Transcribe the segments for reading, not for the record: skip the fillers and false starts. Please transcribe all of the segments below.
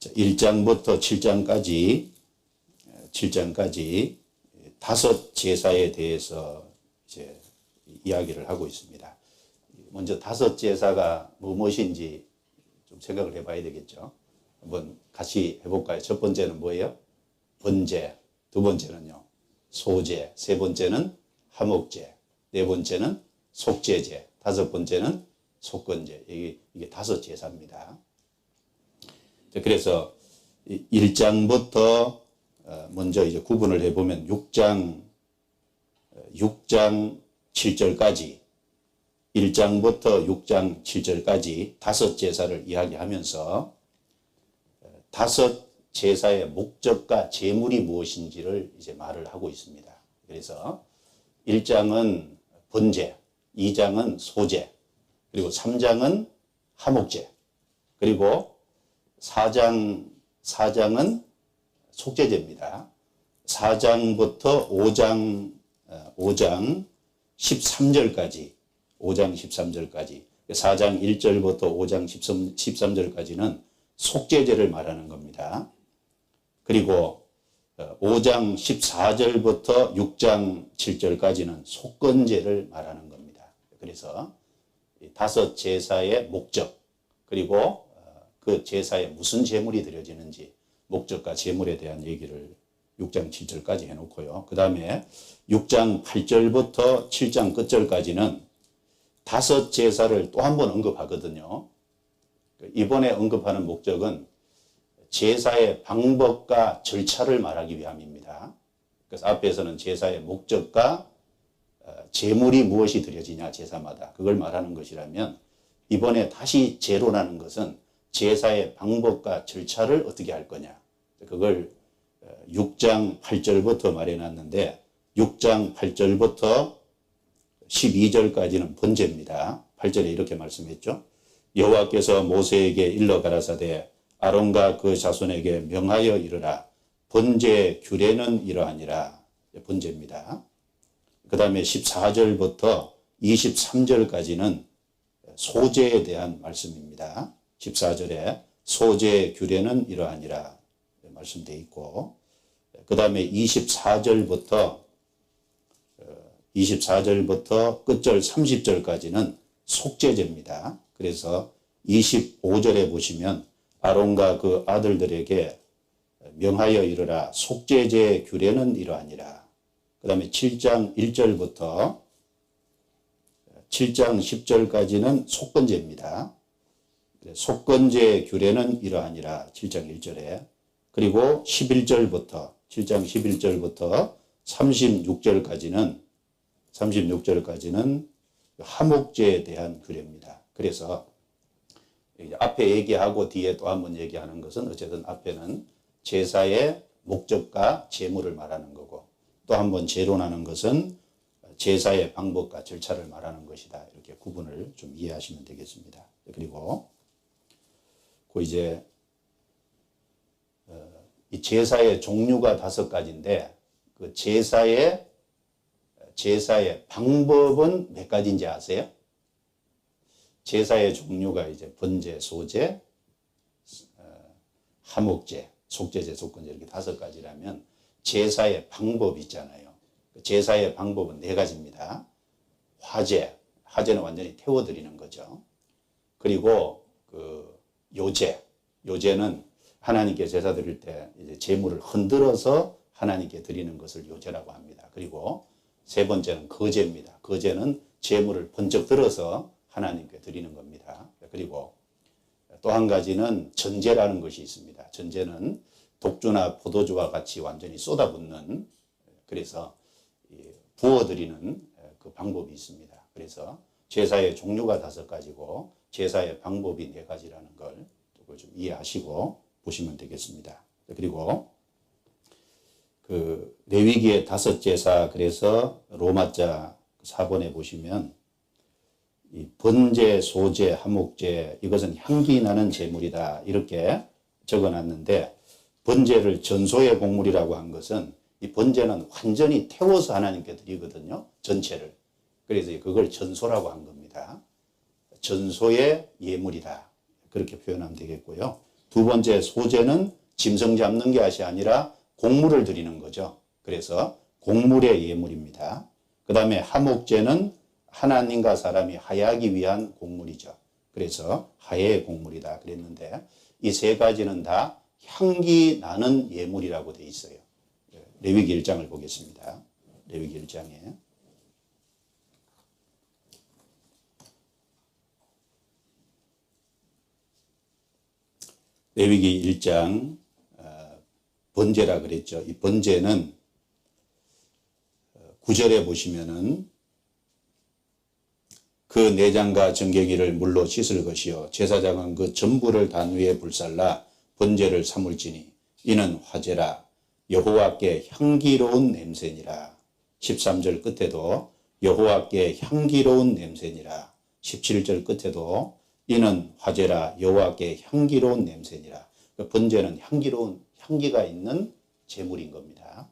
1장부터 7장까지 다섯 제사에 대해서 이제 이야기를 하고 있습니다. 먼저 다섯 제사가 무엇인지 좀 생각을 해봐야 되겠죠. 한번 같이 해볼까요? 첫 번째는 뭐예요? 번제. 두 번째는요, 소제. 세 번째는 화목제. 네 번째는 속죄제. 다섯 번째는 속건제. 이게 다섯 제사입니다. 그래서 1장부터 먼저 이제 구분을 해보면 6장 7절까지 1장부터 6장 7절까지 다섯 제사를 이야기하면서 다섯 제사의 목적과 제물이 무엇인지를 이제 말을 하고 있습니다. 그래서 1장은 번제, 2장은 소제, 그리고 3장은 화목제, 그리고 4장은 속죄제입니다. 4장부터 5장 13절까지 4장 1절부터 5장 13절까지는 속죄제를 말하는 겁니다. 그리고 5장 14절부터 6장 7절까지는 속건제를 말하는 겁니다. 그래서 다섯 제사의 목적, 그리고 그 제사에 무슨 제물이 드려지는지 목적과 제물에 대한 얘기를 6장 7절까지 해놓고요. 그 다음에 6장 8절부터 7장 끝절까지는 다섯 제사를 또 한 번 언급하거든요. 이번에 언급하는 목적은 제사의 방법과 절차를 말하기 위함입니다. 그래서 앞에서는 제사의 목적과 제물이 무엇이 드려지냐 제사마다 그걸 말하는 것이라면 이번에 다시 재론하는 것은 제사의 방법과 절차를 어떻게 할 거냐. 그걸 6장 8절부터 말해놨는데 6장 8절부터 12절까지는 번제입니다. 8절에 이렇게 말씀했죠. 여호와께서 모세에게 일러 가라사대 아론과 그 자손에게 명하여 이르라. 번제 규례는 이러하니라. 번제입니다. 그 다음에 14절부터 23절까지는 소제에 대한 말씀입니다. 14절에 소제 규례는 이러하니라 말씀되어 있고, 그 다음에 24절부터 끝절 30절까지는 속죄제입니다. 그래서 25절에 보시면 아론과 그 아들들에게 명하여 이르라. 속죄제 규례는 이러하니라. 그 다음에 7장 1절부터 7장 10절까지는 속건제입니다. 속건제 규례는 이러하니라. 7장 1절에. 그리고 7장 11절부터 36절까지는 화목제에 대한 규례입니다. 그래서 앞에 얘기하고 뒤에 또 한 번 얘기하는 것은 어쨌든 앞에는 제사의 목적과 제물을 말하는 거고 또 한 번 재론하는 것은 제사의 방법과 절차를 말하는 것이다. 이렇게 구분을 좀 이해하시면 되겠습니다. 그리고 이제 이 제사의 종류가 5가지인데 그 제사의 방법은 몇 가지인지 아세요? 제사의 종류가 이제 번제, 소제, 화목제, 속죄제, 속건제 이렇게 5가지라면 제사의 방법이 있잖아요. 제사의 방법은 4가지입니다. 화제는 완전히 태워드리는 거죠. 그리고 그 요제는 하나님께 제사 드릴 때 이제 제물을 흔들어서 하나님께 드리는 것을 요제라고 합니다. 그리고 세 번째는 거제입니다. 거제는 제물을 번쩍 들어서 하나님께 드리는 겁니다. 그리고 또 한 가지는 전제라는 것이 있습니다. 전제는 독주나 포도주와 같이 완전히 쏟아붓는, 그래서 부어드리는 그 방법이 있습니다. 그래서 제사의 종류가 5가지고 제사의 방법이 4가지라는 걸 좀 이해하시고 보시면 되겠습니다. 그리고 그 레위기의 5제사, 그래서 로마자 4번에 보시면 이 번제, 소제, 화목제 이것은 향기 나는 제물이다 이렇게 적어놨는데, 번제를 전소의 곡물이라고 한 것은 이 번제는 완전히 태워서 하나님께 드리거든요. 전체를. 그래서 그걸 전소라고 한 겁니다. 전소의 예물이다. 그렇게 표현하면 되겠고요. 두 번째 소제는 짐승 잡는 것이 아니라 곡물을 드리는 거죠. 그래서 곡물의 예물입니다. 그 다음에 하목제는 하나님과 사람이 화해하기 위한 곡물이죠. 그래서 화해의 곡물이다 그랬는데 이 세 가지는 다 향기 나는 예물이라고 되어 있어요. 레위기 1장을 보겠습니다. 레위기 1장에 레위기 1장 번제라 그랬죠. 이 번제는 9절에 보시면은 그 내장과 정갱이를 물로 씻을 것이요 제사장은 그 전부를 단 위에 불살라 번제를 삼을지니 이는 화제라 여호와께 향기로운 냄새니라. 13절 끝에도 여호와께 향기로운 냄새니라. 17절 끝에도 이는 화제라 여호와께 향기로운 냄새니라. 번제는 향기로운 향기가 있는 제물인 겁니다.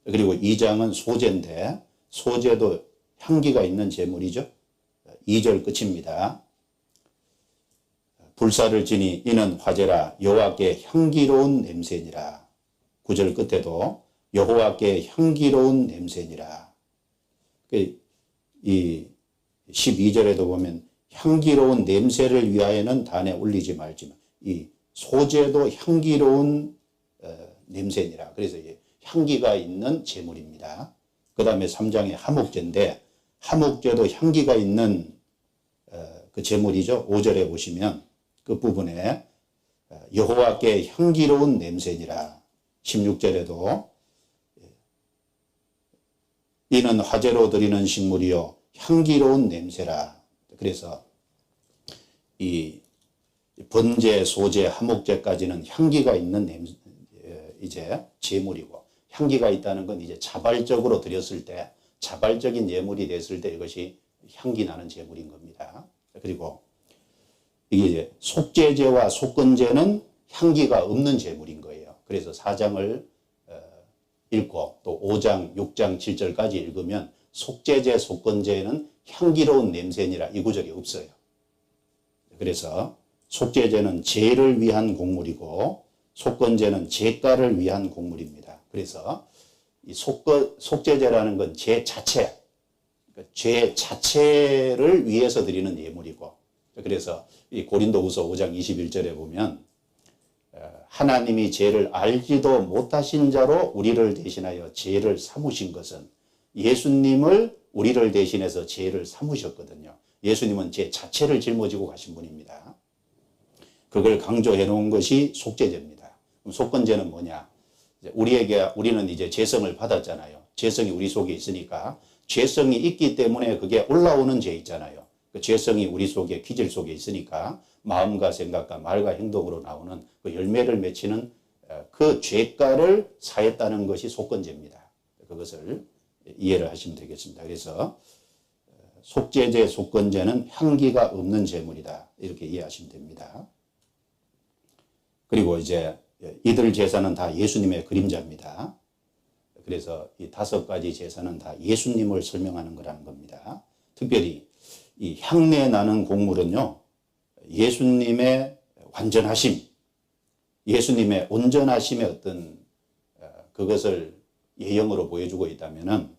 그리고 2장은 소제인데 소제도 향기가 있는 제물이죠. 2절 끝입니다. 불사를 지니 이는 화제라 여호와께 향기로운 냄새니라. 9절 끝에도 여호와께 향기로운 냄새니라. 이 12절에도 보면 향기로운 냄새를 위하여는 단에 올리지 말지만 이 소제도 향기로운 냄새니라. 그래서 향기가 있는 제물입니다. 그 다음에 3장의 하목제인데 하목제도 향기가 있는 그 제물이죠. 5절에 보시면 그 부분에 여호와께 향기로운 냄새니라. 16절에도 이는 화제로 드리는 식물이요 향기로운 냄새라. 그래서 이 번제, 소제, 하목제까지는 향기가 있는 냄새, 이제 제물이고 향기가 있다는 건 이제 자발적으로 드렸을 때 자발적인 예물이 됐을 때 이것이 향기 나는 제물인 겁니다. 그리고 이게 이제 속죄제와 속건제는 향기가 없는 제물인 거예요. 그래서 4장을 읽고 또 5장, 6장, 7절까지 읽으면 속죄제, 속건제는 향기로운 냄새니라 이 구절이 없어요. 그래서 속죄제는 죄를 위한 곡물이고 속건제는 죄가를 위한 곡물입니다. 그래서 이 속죄제라는 건 죄 자체, 죄 자체를 위해서 드리는 예물이고 그래서 이 고린도후서 5장 21절에 보면 하나님이 죄를 알지도 못하신 자로 우리를 대신하여 죄를 삼으신 것은 예수님을 우리를 대신해서 죄를 삼으셨거든요. 예수님은 죄 자체를 짊어지고 가신 분입니다. 그걸 강조해 놓은 것이 속죄제입니다. 그럼 속건제는 뭐냐? 우리는 이제 죄성을 받았잖아요. 죄성이 우리 속에 있으니까 죄성이 있기 때문에 그게 올라오는 죄 있잖아요. 그 죄성이 우리 속에 기질 속에 있으니까 마음과 생각과 말과 행동으로 나오는 그 열매를 맺히는 그 죄가를 사했다는 것이 속건제입니다. 그것을 이해를 하시면 되겠습니다. 그래서 속죄제, 속건제는 향기가 없는 제물이다. 이렇게 이해하시면 됩니다. 그리고 이제 이들 제사는 다 예수님의 그림자입니다. 그래서 이 5가지 제사는 다 예수님을 설명하는 거라는 겁니다. 특별히 이 향내 나는 곡물은요, 예수님의 완전하심, 예수님의 온전하심의 어떤 그것을 예형으로 보여주고 있다면은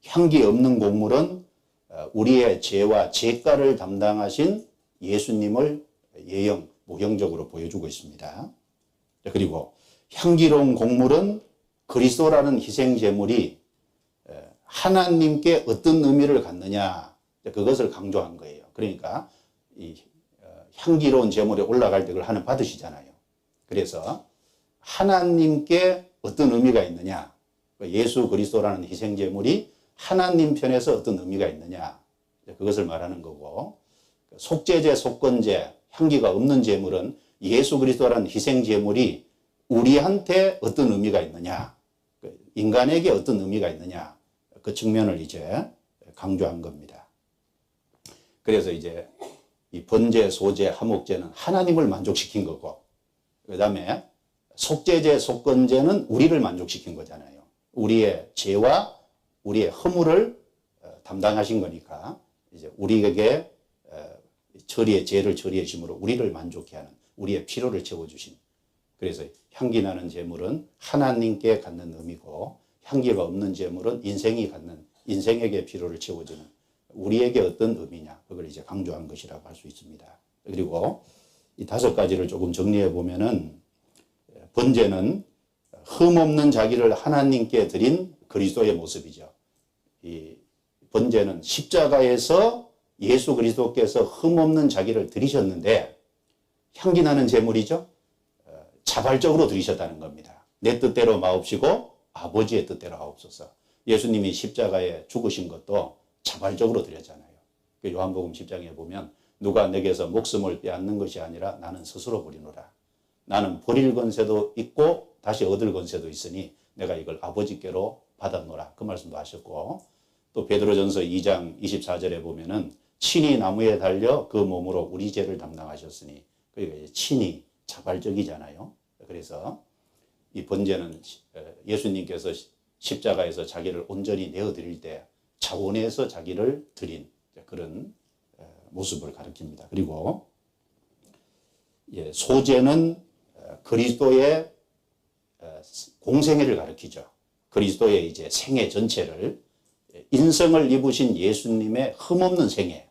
향기 없는 곡물은 우리의 죄와 죄가를 담당하신 예수님을 예형, 모형적으로 보여주고 있습니다. 그리고 향기로운 곡물은 그리스도라는 희생제물이 하나님께 어떤 의미를 갖느냐 그것을 강조한 거예요. 그러니까 이 향기로운 제물에 올라갈 때 그걸 하나님 받으시잖아요. 그래서 하나님께 어떤 의미가 있느냐 예수 그리스도라는 희생제물이 하나님 편에서 어떤 의미가 있느냐 그것을 말하는 거고 속죄제, 속건제, 향기가 없는 제물은 예수 그리스도라는 희생제물이 우리한테 어떤 의미가 있느냐 인간에게 어떤 의미가 있느냐 그 측면을 이제 강조한 겁니다. 그래서 이제 이 번제, 소제, 하목제는 하나님을 만족시킨 거고 그 다음에 속죄제, 속건제는 우리를 만족시킨 거잖아요. 우리의 죄와 우리의 허물을 담당하신 거니까 이제 우리에게 죄를 처리해 주심으로 우리를 만족해 하는 우리의 필요를 채워주신 그래서 향기 나는 제물은 하나님께 갖는 의미고 향기가 없는 제물은 인생에게 필요를 채워주는 우리에게 어떤 의미냐 그걸 이제 강조한 것이라고 할 수 있습니다. 그리고 이 5가지를 조금 정리해 보면은 번제는 흠없는 자기를 하나님께 드린 그리스도의 모습이죠. 이 번제는 십자가에서 예수 그리스도께서 흠없는 자기를 드리셨는데 향기 나는 제물이죠. 자발적으로 드리셨다는 겁니다. 내 뜻대로 마옵시고 아버지의 뜻대로 하옵소서. 예수님이 십자가에 죽으신 것도 자발적으로 드렸잖아요. 요한복음 10장에 보면 누가 내게서 목숨을 빼앗는 것이 아니라 나는 스스로 버리노라. 나는 버릴 권세도 있고 다시 얻을 권세도 있으니 내가 이걸 아버지께로 받았노라. 그 말씀도 하셨고 또 베드로전서 2장 24절에 보면은 친히 나무에 달려 그 몸으로 우리 죄를 담당하셨으니 그러니까 이제 친히 자발적이잖아요. 그래서 이 번제는 예수님께서 십자가에서 자기를 온전히 내어드릴 때 자원해서 자기를 드린 그런 모습을 가리킵니다. 그리고 소제는 그리스도의 공생애를 가리키죠. 그리스도의 이제 생애 전체를 인성을 입으신 예수님의 흠없는 생애.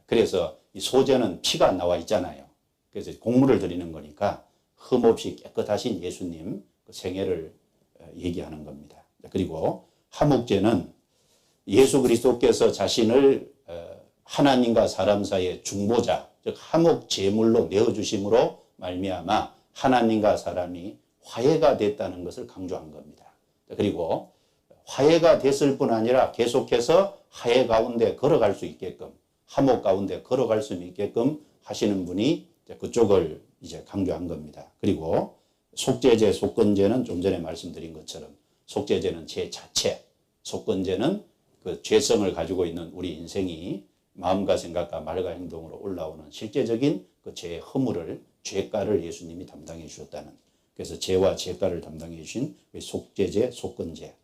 그래서 이 소제는 피가 나와 있잖아요. 그래서 곡물을 드리는 거니까 흠없이 깨끗하신 예수님 그 생애를 얘기하는 겁니다. 그리고 화목제는 예수 그리스도께서 자신을 하나님과 사람 사이의 중보자, 즉 화목 제물로 내어주심으로 말미암아 하나님과 사람이 화해가 됐다는 것을 강조한 겁니다. 그리고 화해가 됐을 뿐 아니라 계속해서 화해 가운데 걸어갈 수 있게끔 화목 가운데 걸어갈 수 있게끔 하시는 분이 그쪽을 이제 강조한 겁니다. 그리고 속죄제, 속건제는 좀 전에 말씀드린 것처럼 속죄제는 죄 자체, 속건제는 그 죄성을 가지고 있는 우리 인생이 마음과 생각과 말과 행동으로 올라오는 실제적인 그 죄의 허물을 죄가를 예수님이 담당해 주셨다는 그래서 죄와 죄가를 담당해 주신 속죄제, 속건제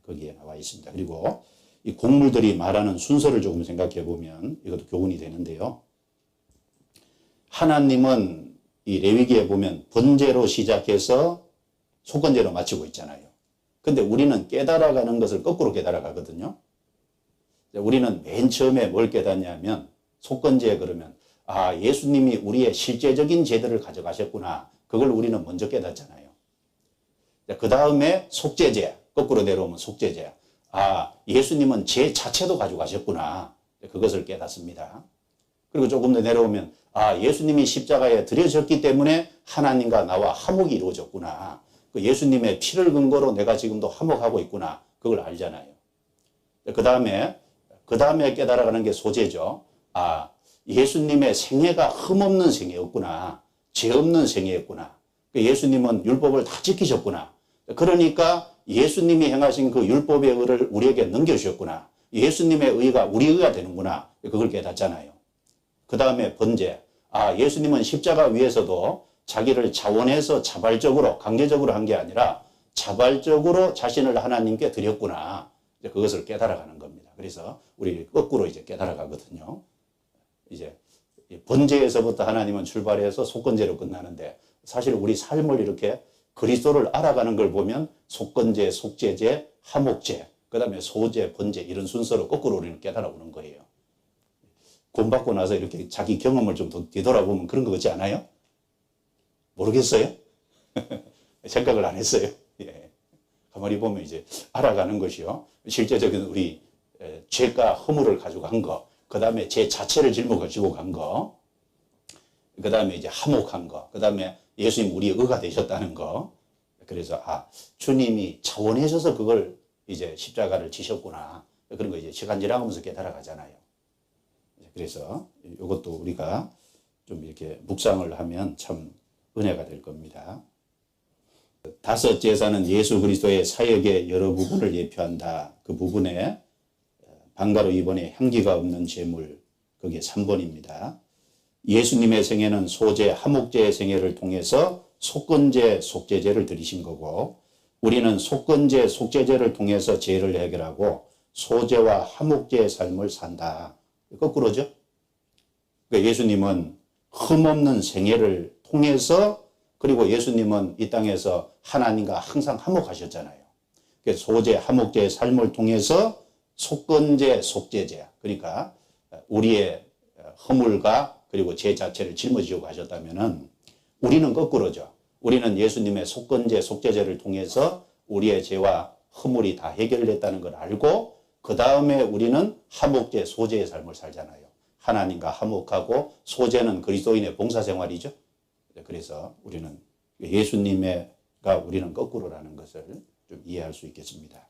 거기에 나와 있습니다. 그리고 이 곡물들이 말하는 순서를 조금 생각해 보면 이것도 교훈이 되는데요. 하나님은 이 레위기에 보면 번제로 시작해서 속건제로 마치고 있잖아요. 근데 우리는 깨달아가는 것을 거꾸로 깨달아가거든요. 우리는 맨 처음에 뭘 깨닫냐면 속건제에 그러면 예수님이 우리의 실제적인 죄들을 가져가셨구나. 그걸 우리는 먼저 깨닫잖아요. 그 다음에 속죄제, 거꾸로 내려오면 속죄제. 예수님은 죄 자체도 가져가셨구나. 그것을 깨닫습니다. 그리고 조금 더 내려오면 예수님이 십자가에 들여졌기 때문에 하나님과 나와 화목이 이루어졌구나. 그 예수님의 피를 근거로 내가 지금도 화목하고 있구나. 그걸 알잖아요. 그 다음에 깨달아가는 게 소제죠. 예수님의 생애가 흠없는 생애였구나. 죄 없는 생애였구나. 예수님은 율법을 다 지키셨구나. 그러니까 예수님이 행하신 그 율법의 의를 우리에게 넘겨주셨구나. 예수님의 의가 우리 의가 되는구나. 그걸 깨닫잖아요. 그 다음에 번제. 예수님은 십자가 위에서도 자기를 자원해서 자발적으로 강제적으로 한 게 아니라 자발적으로 자신을 하나님께 드렸구나. 그것을 깨달아가는 겁니다. 그래서 우리 거꾸로 이제 깨달아가거든요. 이제 번제에서부터 하나님은 출발해서 속건제로 끝나는데 사실 우리 삶을 이렇게 그리스도를 알아가는 걸 보면 속건제, 속죄제, 화목제, 그 다음에 소제, 번제 이런 순서로 거꾸로 우리는 깨달아오는 거예요. 구원받고 나서 이렇게 자기 경험을 좀 뒤돌아보면 그런 거 같지 않아요? 모르겠어요? 생각을 안 했어요. 예. 가만히 보면 이제 알아가는 것이요. 실제적인 우리 죄가 허물을 가지고 간 거, 그 다음에 죄 자체를 짊어지고 간 거, 그 다음에 이제 화목한 거, 그 다음에 예수님 우리의 의가 되셨다는 거. 그래서 주님이 차원하셔서 그걸 이제 십자가를 지셨구나. 그런 거 이제 시간 지나가면서 깨달아가잖아요. 그래서 이것도 우리가 좀 이렇게 묵상을 하면 참 은혜가 될 겁니다. 5 제사는 예수 그리스도의 사역의 여러 부분을 예표한다. 그 부분에 방가로 이번에 향기가 없는 제물, 그게 3번입니다. 예수님의 생애는 소제, 화목제의 생애를 통해서 속건제, 속죄제를 드리신 거고 우리는 속건제, 속죄제를 통해서 죄를 해결하고 소제와 화목제의 삶을 산다. 거꾸로죠. 그러니까 예수님은 흠없는 생애를 통해서 그리고 예수님은 이 땅에서 하나님과 항상 화목하셨잖아요. 그래서 소재, 화목제의 삶을 통해서 속건제, 속죄제, 그러니까 우리의 허물과 그리고 죄 자체를 짊어지고 가셨다면은 우리는 거꾸로죠. 우리는 예수님의 속건제, 속죄제를 통해서 우리의 죄와 허물이 다 해결됐다는 걸 알고 그 다음에 우리는 화목제, 소제의 삶을 살잖아요. 하나님과 화목하고 소제는 그리스도인의 봉사생활이죠. 그래서 우리는 예수님과 우리는 거꾸로라는 것을 좀 이해할 수 있겠습니다.